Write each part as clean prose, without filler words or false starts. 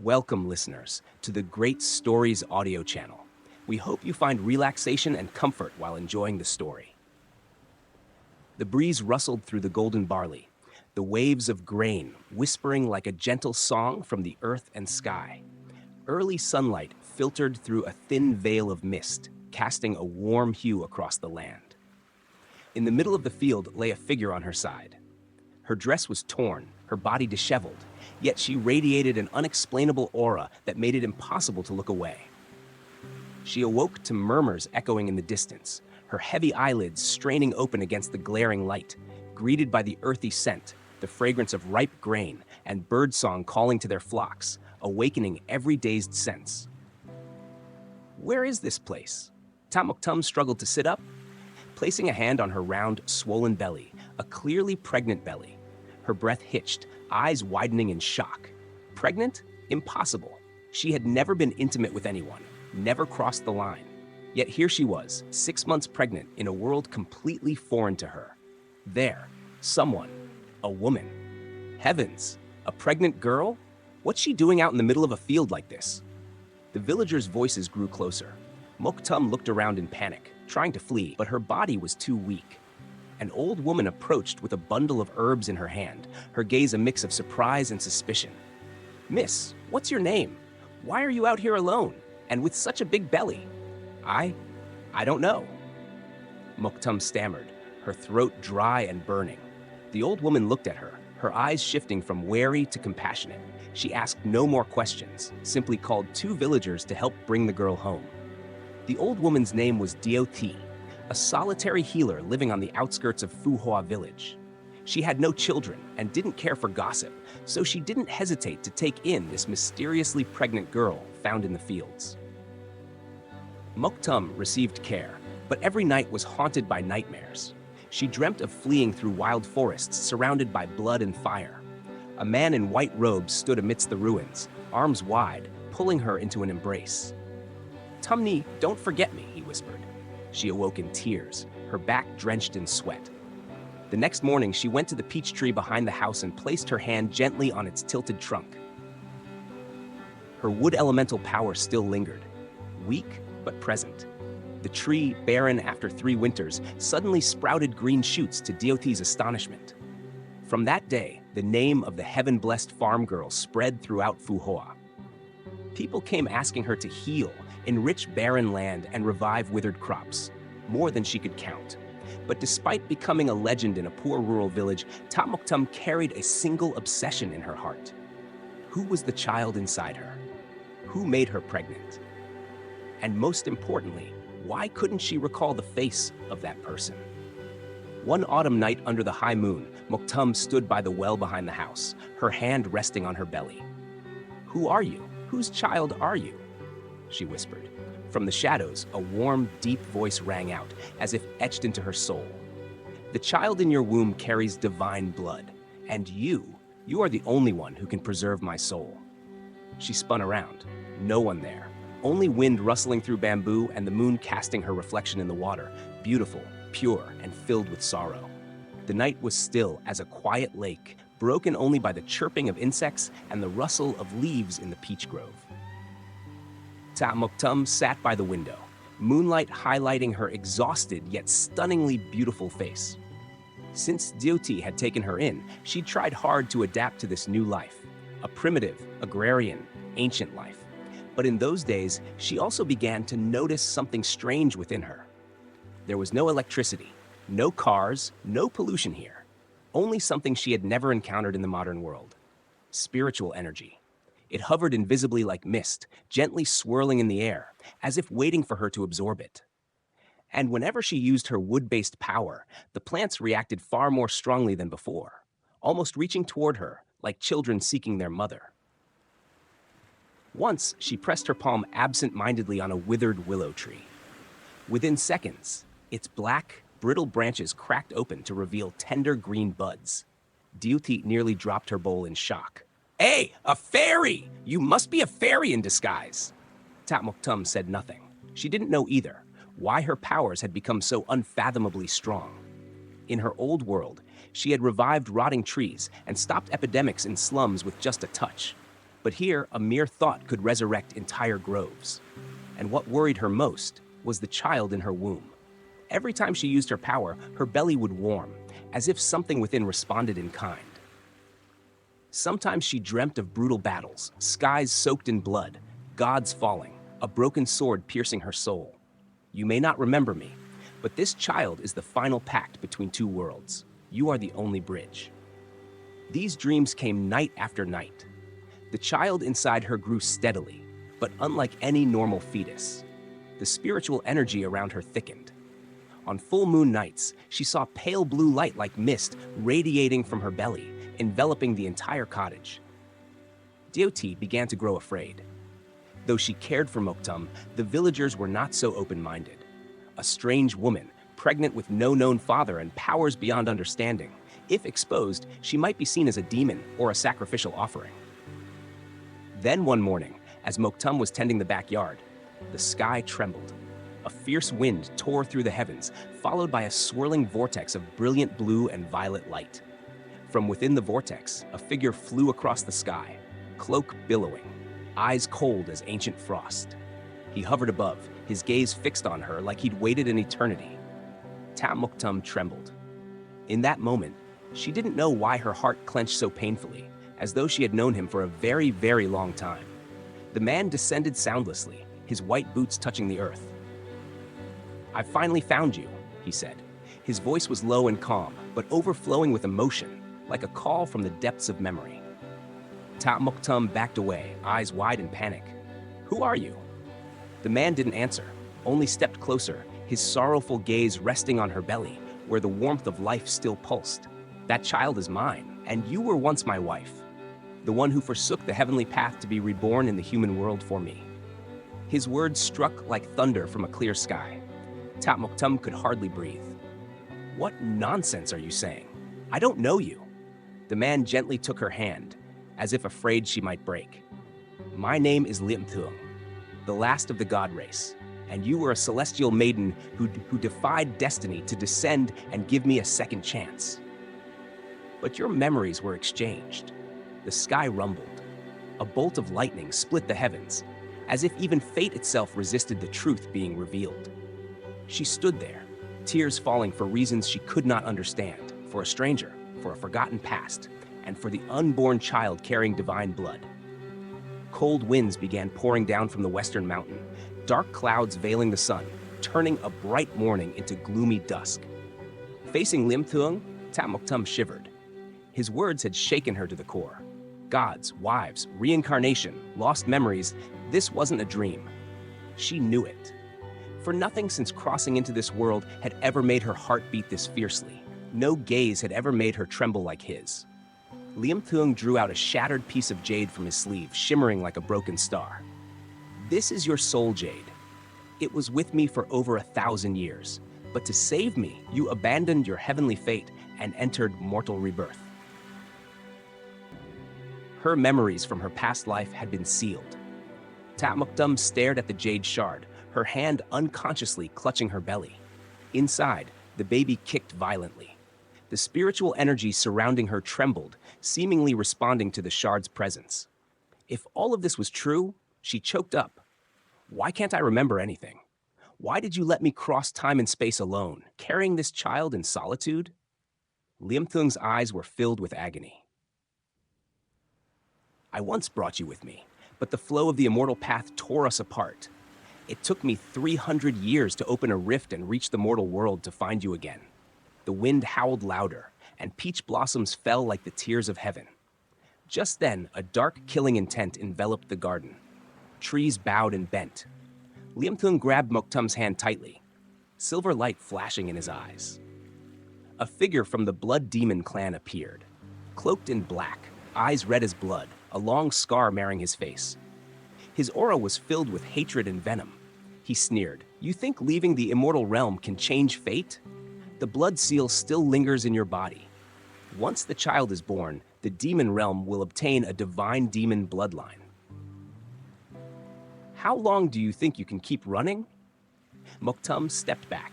Welcome, listeners, to the Great Stories audio channel. We hope you find relaxation and comfort while enjoying the story. The breeze rustled through the golden barley, the waves of grain whispering like a gentle song from the earth and sky. Early sunlight filtered through a thin veil of mist, casting a warm hue across the land. In the middle of the field lay a figure on her side. Her dress was torn, her body disheveled, yet she radiated an unexplainable aura that made it impossible to look away. She awoke to murmurs echoing in the distance, her heavy eyelids straining open against the glaring light, greeted by the earthy scent, the fragrance of ripe grain, and birdsong calling to their flocks, awakening every dazed sense. Where is this place? Tamoktum struggled to sit up, placing a hand on her round, swollen belly, a clearly pregnant belly. Her breath hitched, eyes widening in shock. Pregnant? Impossible. She had never been intimate with anyone, never crossed the line. Yet here she was, 6 months pregnant in a world completely foreign to her. There, someone, a woman. Heavens, a pregnant girl? What's she doing out in the middle of a field like this? The villagers' voices grew closer. Moktum looked around in panic, trying to flee, but her body was too weak. An old woman approached with a bundle of herbs in her hand, her gaze a mix of surprise and suspicion. "Miss, what's your name? Why are you out here alone, and with such a big belly?" I don't know." Moktum stammered, her throat dry and burning. The old woman looked at her, her eyes shifting from wary to compassionate. She asked no more questions, simply called 2 villagers to help bring the girl home. The old woman's name was Dioti, a solitary healer living on the outskirts of Fuhua village. She had no children and didn't care for gossip, so she didn't hesitate to take in this mysteriously pregnant girl found in the fields. Moktum received care, but every night was haunted by nightmares. She dreamt of fleeing through wild forests surrounded by blood and fire. A man in white robes stood amidst the ruins, arms wide, pulling her into an embrace. "Tumni, don't forget me," he whispered. She awoke in tears, her back drenched in sweat. The next morning, she went to the peach tree behind the house and placed her hand gently on its tilted trunk. Her wood elemental power still lingered, weak but present. The tree, barren after 3 winters, suddenly sprouted green shoots to Dioti's astonishment. From that day, the name of the heaven-blessed farm girl spread throughout Fuhua. People came asking her to heal, enrich barren land, and revive withered crops, more than she could count. But despite becoming a legend in a poor rural village, Tamoktum carried a single obsession in her heart. Who was the child inside her? Who made her pregnant? And most importantly, why couldn't she recall the face of that person? One autumn night under the high moon, Moktum stood by the well behind the house, her hand resting on her belly. "Who are you? Whose child are you?" she whispered. From the shadows, a warm, deep voice rang out, as if etched into her soul. "The child in your womb carries divine blood, and you are the only one who can preserve my soul." She spun around. No one there. Only wind rustling through bamboo and the moon casting her reflection in the water, beautiful, pure, and filled with sorrow. The night was still as a quiet lake, broken only by the chirping of insects and the rustle of leaves in the peach grove. Tamoktum sat by the window, moonlight highlighting her exhausted yet stunningly beautiful face. Since Dioti had taken her in, she'd tried hard to adapt to this new life, a primitive, agrarian, ancient life. But in those days, she also began to notice something strange within her. There was no electricity, no cars, no pollution here. Only something she had never encountered in the modern world: spiritual energy. It hovered invisibly like mist, gently swirling in the air, as if waiting for her to absorb it. And whenever she used her wood-based power, the plants reacted far more strongly than before, almost reaching toward her like children seeking their mother. Once, she pressed her palm absent-mindedly on a withered willow tree. Within seconds, its black, brittle branches cracked open to reveal tender green buds. Dioti nearly dropped her bowl in shock. "Hey, a fairy! You must be a fairy in disguise!" Tamoktum said nothing. She didn't know either why her powers had become so unfathomably strong. In her old world, she had revived rotting trees and stopped epidemics in slums with just a touch. But here, a mere thought could resurrect entire groves. And what worried her most was the child in her womb. Every time she used her power, her belly would warm, as if something within responded in kind. Sometimes she dreamt of brutal battles, skies soaked in blood, gods falling, a broken sword piercing her soul. You may not remember me, but this child is the final pact between two worlds. You are the only bridge. These dreams came night after night. The child inside her grew steadily, but unlike any normal fetus. The spiritual energy around her thickened. On full moon nights, she saw pale blue light like mist radiating from her belly, enveloping the entire cottage. Deoti began to grow afraid. Though she cared for Moktum, the villagers were not so open-minded. A strange woman, pregnant with no known father and powers beyond understanding. If exposed, she might be seen as a demon or a sacrificial offering. Then one morning, as Moktum was tending the backyard, the sky trembled. A fierce wind tore through the heavens, followed by a swirling vortex of brilliant blue and violet light. From within the vortex, a figure flew across the sky, cloak billowing, eyes cold as ancient frost. He hovered above, his gaze fixed on her like he'd waited an eternity. Ta Moktum trembled. In that moment, she didn't know why her heart clenched so painfully, as though she had known him for a very, very long time. The man descended soundlessly, his white boots touching the earth. "I've finally found you," he said. His voice was low and calm, but overflowing with emotion, like a call from the depths of memory. Ta Moktum backed away, eyes wide in panic. "Who are you?" The man didn't answer, only stepped closer, his sorrowful gaze resting on her belly, where the warmth of life still pulsed. "That child is mine, and you were once my wife, the one who forsook the heavenly path to be reborn in the human world for me." His words struck like thunder from a clear sky. Ta Moktum could hardly breathe. "What nonsense are you saying? I don't know you." The man gently took her hand, as if afraid she might break. "My name is Liamthung, the last of the god race, and you were a celestial maiden who defied destiny to descend and give me a second chance. But your memories were exchanged." The sky rumbled. A bolt of lightning split the heavens, as if even fate itself resisted the truth being revealed. She stood there, tears falling for reasons she could not understand, for a stranger, for a forgotten past, and for the unborn child carrying divine blood. Cold winds began pouring down from the western mountain, dark clouds veiling the sun, turning a bright morning into gloomy dusk. Facing Liamthung, Ta Moktum shivered. His words had shaken her to the core. Gods, wives, reincarnation, lost memories, this wasn't a dream. She knew it. For nothing since crossing into this world had ever made her heart beat this fiercely. No gaze had ever made her tremble like his. Liamthung drew out a shattered piece of jade from his sleeve, shimmering like a broken star. "This is your soul jade. It was with me for over 1,000 years, but to save me, you abandoned your heavenly fate and entered mortal rebirth." Her memories from her past life had been sealed. Ta Moktum stared at the jade shard, her hand unconsciously clutching her belly. Inside, the baby kicked violently. The spiritual energy surrounding her trembled, seemingly responding to the shard's presence. If all of this was true, she choked up. "Why can't I remember anything? Why did you let me cross time and space alone, carrying this child in solitude?" Liamthung's eyes were filled with agony. "I once brought you with me, but the flow of the immortal path tore us apart. It took me 300 years to open a rift and reach the mortal world to find you again." The wind howled louder, and peach blossoms fell like the tears of heaven. Just then, a dark, killing intent enveloped the garden. Trees bowed and bent. Liamthung grabbed Moktum's hand tightly, silver light flashing in his eyes. A figure from the Blood Demon clan appeared. Cloaked in black, eyes red as blood, a long scar marring his face. His aura was filled with hatred and venom. He sneered, "You think leaving the immortal realm can change fate? The blood seal still lingers in your body. Once the child is born, the demon realm will obtain a divine demon bloodline." "How long do you think you can keep running?" Moktum stepped back.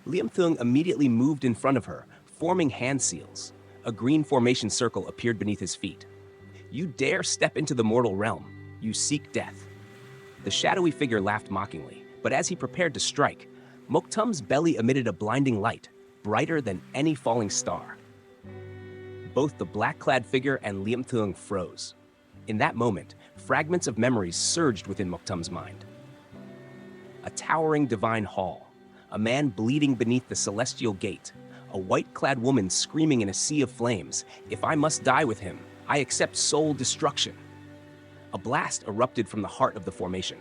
Liamthung immediately moved in front of her, forming hand seals. A green formation circle appeared beneath his feet. You dare step into the mortal realm. You seek death. The shadowy figure laughed mockingly, but as he prepared to strike, Moktum's belly emitted a blinding light, brighter than any falling star. Both the black-clad figure and Liamthung froze. In that moment, fragments of memories surged within Moktum's mind. A towering divine hall, a man bleeding beneath the celestial gate, a white-clad woman screaming in a sea of flames, "If I must die with him, I accept soul destruction." A blast erupted from the heart of the formation.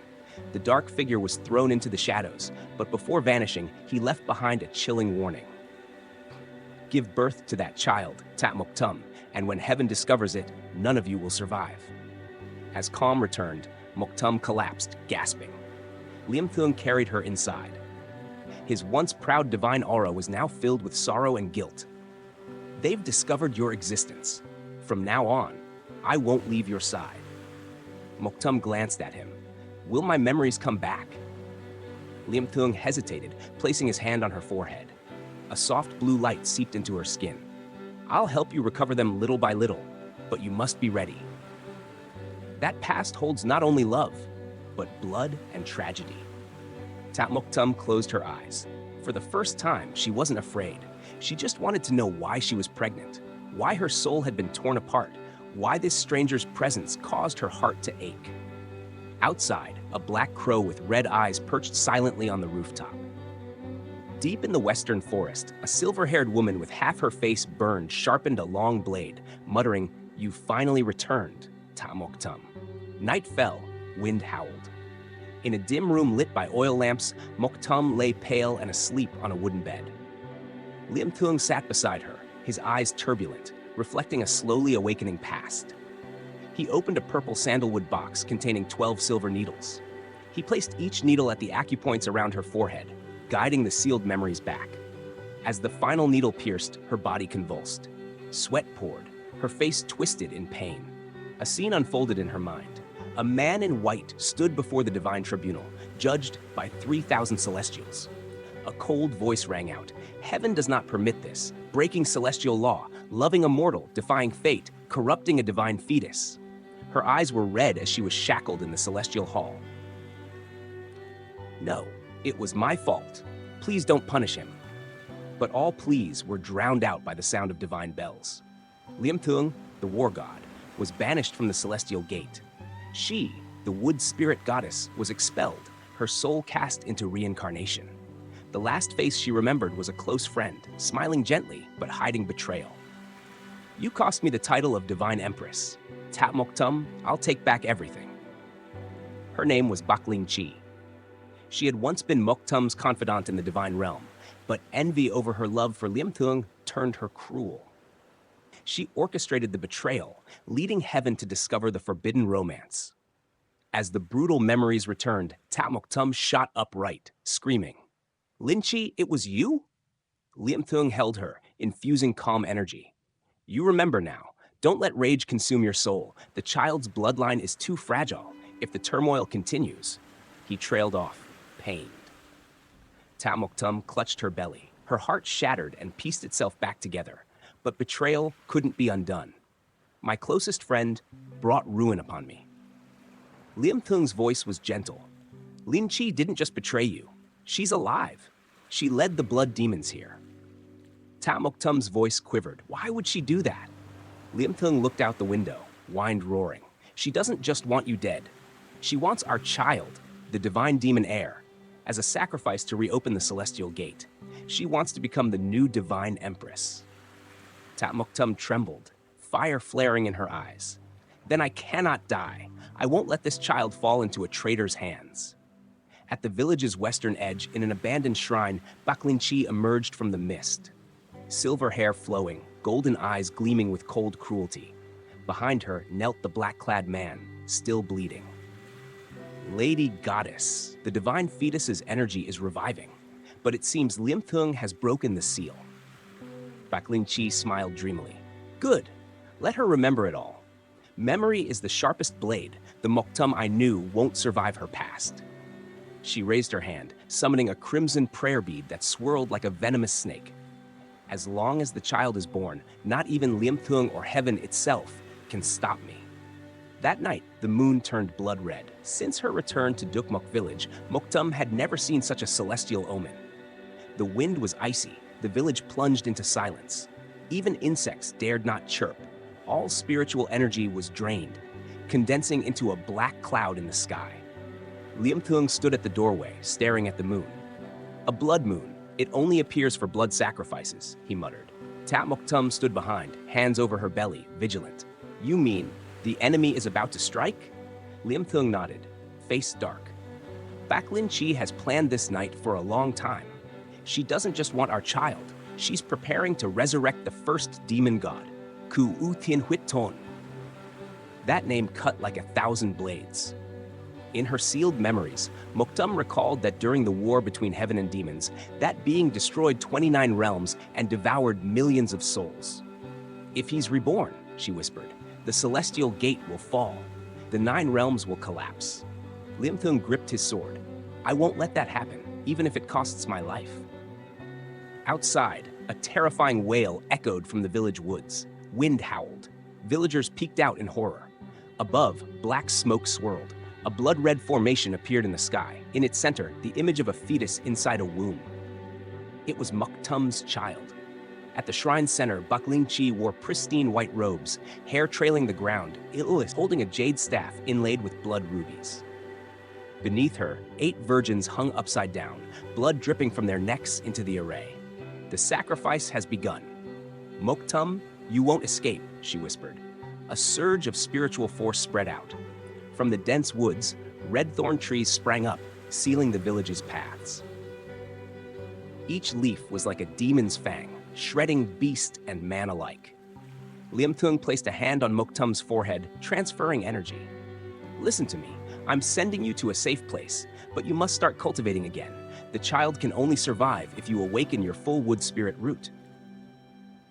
The dark figure was thrown into the shadows, but before vanishing, he left behind a chilling warning. Give birth to that child, Tat Moktum, and when heaven discovers it, none of you will survive. As calm returned, Moktum collapsed, gasping. Liamthung carried her inside. His once proud divine aura was now filled with sorrow and guilt. They've discovered your existence. From now on, I won't leave your side. Moktum glanced at him. Will my memories come back? Liamthung hesitated, placing his hand on her forehead. A soft blue light seeped into her skin. I'll help you recover them little by little, but you must be ready. That past holds not only love, but blood and tragedy. Tat Moktum closed her eyes. For the first time, she wasn't afraid. She just wanted to know why she was pregnant, why her soul had been torn apart, why this stranger's presence caused her heart to ache. Outside, a black crow with red eyes perched silently on the rooftop. Deep in the western forest, a silver-haired woman with half her face burned sharpened a long blade, muttering, "You finally returned, Tat Moktum." Night fell, wind howled. In a dim room lit by oil lamps, Moktum lay pale and asleep on a wooden bed. Liamthung sat beside her, his eyes turbulent, reflecting a slowly awakening past. He opened a purple sandalwood box containing 12 silver needles. He placed each needle at the acupoints around her forehead, guiding the sealed memories back. As the final needle pierced, her body convulsed. Sweat poured, her face twisted in pain. A scene unfolded in her mind. A man in white stood before the divine tribunal, judged by 3,000 celestials. A cold voice rang out. Heaven does not permit this, breaking celestial law, loving a mortal, defying fate, corrupting a divine fetus. Her eyes were red as she was shackled in the celestial hall. No, it was my fault. Please don't punish him. But all pleas were drowned out by the sound of divine bells. Liamthung, the war god, was banished from the celestial gate. She, the wood spirit goddess, was expelled, her soul cast into reincarnation. The last face she remembered was a close friend, smiling gently but hiding betrayal. You cost me the title of Divine Empress. Tat Moktum, I'll take back everything. Her name was Baklin Chi. She had once been Moktum's confidant in the divine realm, but envy over her love for Liamthung turned her cruel. She orchestrated the betrayal, leading Heaven to discover the forbidden romance. As the brutal memories returned, Tat Moktum shot upright, screaming, "Linchi, it was you?" Liamthung held her, infusing calm energy. You remember now. Don't let rage consume your soul. The child's bloodline is too fragile. If the turmoil continues. He trailed off, pained. Tat Moktum clutched her belly. Her heart shattered and pieced itself back together. But betrayal couldn't be undone. My closest friend brought ruin upon me. Liamthung's voice was gentle. Lin Chi didn't just betray you. She's alive. She led the blood demons here. Tat Moktum's voice quivered. Why would she do that? Liamthung looked out the window, wind roaring. She doesn't just want you dead. She wants our child, the divine demon heir, as a sacrifice to reopen the celestial gate. She wants to become the new divine empress. Tat Moktum trembled, fire flaring in her eyes. Then I cannot die. I won't let this child fall into a traitor's hands. At the village's western edge, in an abandoned shrine, Baklin Chi emerged from the mist. Silver hair flowing, golden eyes gleaming with cold cruelty. Behind her knelt the black-clad man, still bleeding. Lady Goddess, the divine fetus's energy is reviving, but it seems Liamthung has broken the seal. Baklin Chi smiled dreamily. Good. Let her remember it all. Memory is the sharpest blade. The Moktum I knew won't survive her past. She raised her hand, summoning a crimson prayer bead that swirled like a venomous snake. As long as the child is born, not even Liamthung or heaven itself can stop me. That night, the moon turned blood red. Since her return to Dukmok village, Moktum had never seen such a celestial omen. The wind was icy, the village plunged into silence. Even insects dared not chirp. All spiritual energy was drained, condensing into a black cloud in the sky. Liamthung stood at the doorway, staring at the moon. A blood moon. It only appears for blood sacrifices, he muttered. Tat Moktum stood behind, hands over her belly, vigilant. You mean the enemy is about to strike? Liamthung nodded, face dark. Baklin Chi has planned this night for a long time. She doesn't just want our child. She's preparing to resurrect the first demon god, Ku U Tien Huit Ton. That name cut like 1,000 blades. In her sealed memories, Moktum recalled that during the war between heaven and demons, that being destroyed 29 realms and devoured millions of souls. If he's reborn, she whispered, the celestial gate will fall. The 9 realms will collapse. Liamthung gripped his sword. I won't let that happen, even if it costs my life. Outside, a terrifying wail echoed from the village woods. Wind howled. Villagers peeked out in horror. Above, black smoke swirled. A blood-red formation appeared in the sky. In its center, the image of a fetus inside a womb. It was Moktum's child. At the shrine center, Baklin Chi wore pristine white robes, hair trailing the ground, Ilis holding a jade staff inlaid with blood rubies. Beneath her, 8 virgins hung upside down, blood dripping from their necks into the array. The sacrifice has begun. Moktum, you won't escape, she whispered. A surge of spiritual force spread out. From the dense woods, red thorn trees sprang up, sealing the village's paths. Each leaf was like a demon's fang, shredding beast and man alike. Liamthung placed a hand on Moktum's forehead, transferring energy. Listen to me. I'm sending you to a safe place, but you must start cultivating again. The child can only survive if you awaken your full wood spirit root.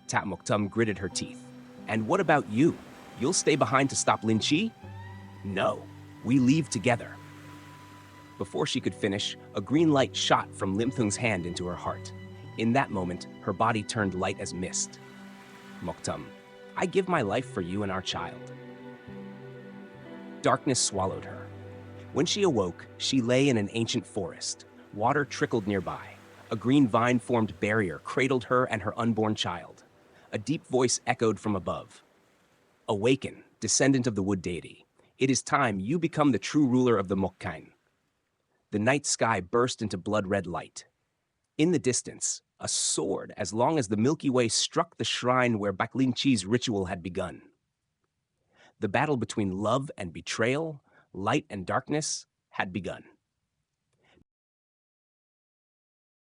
Tat Moktum gritted her teeth. And what about you? You'll stay behind to stop Lin Chi? No, we leave together. Before she could finish, a green light shot from Liamthung's hand into her heart. In that moment, her body turned light as mist. Moktum, I give my life for you and our child. Darkness swallowed her. When she awoke, she lay in an ancient forest. Water trickled nearby. A green vine formed barrier cradled her and her unborn child. A deep voice echoed from above. Awaken, descendant of the wood deity. It is time you become the true ruler of the Mokkain. The night sky burst into blood-red light. In the distance, a sword as long as the Milky Way struck the shrine where Baklin Chi's ritual had begun. The battle between love and betrayal, light and darkness, had begun.